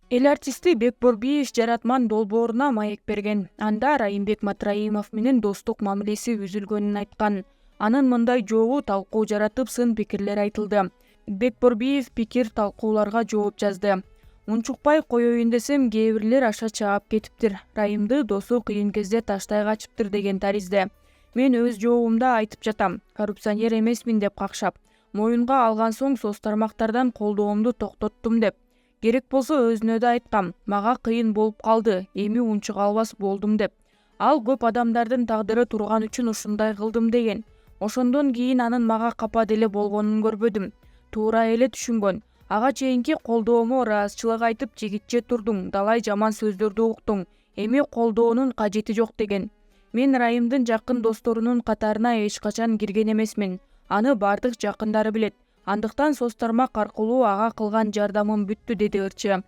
Эл артисти Бекборбиев жаратман долбооруна маек берген. Анда Райымбек Матраимов менен достук мамилеси үзүлгөнүн айткан. Анын мындай жообу талкуу жаратып, сын пикирлер айтылды. Бекборбиев пикир талкууларга жооп жазды. Унчукпай коеюн десем, кээ бирлер аша чаап кетиптир. Райымды досу кыйын кезде таштай качыптыр деген таризде. Мен өз жообумда айтып жатам. Коррупционер эмесмин деп какшап. Моюнга алган соң соц тармактардан колдоомду токтоттум деп. Керек болсо өзүнө да айткам, мага кыйын болуп калды, эми унчук албас болдум деп. Ал көп адамдардын тагдыры турган үчүн ушундай кылдым деген. Ошондон кийин анын мага капа деле болгонун көрбөдүм. Туура эле түшүнгөн. Ага чейинки колдоомо ыраазычылык айтып жигитче турдуң, далай жаман сөздөрдү уктуң. Эми колдоонун кажети жок деген. Мен Райымдын жакын досторунун катарына эч качан кирген эмесмин. Аны бардык жакындары билет. Андыктан соц тармак аркылуу ага кылган жардамым бүттү, деди ырчы.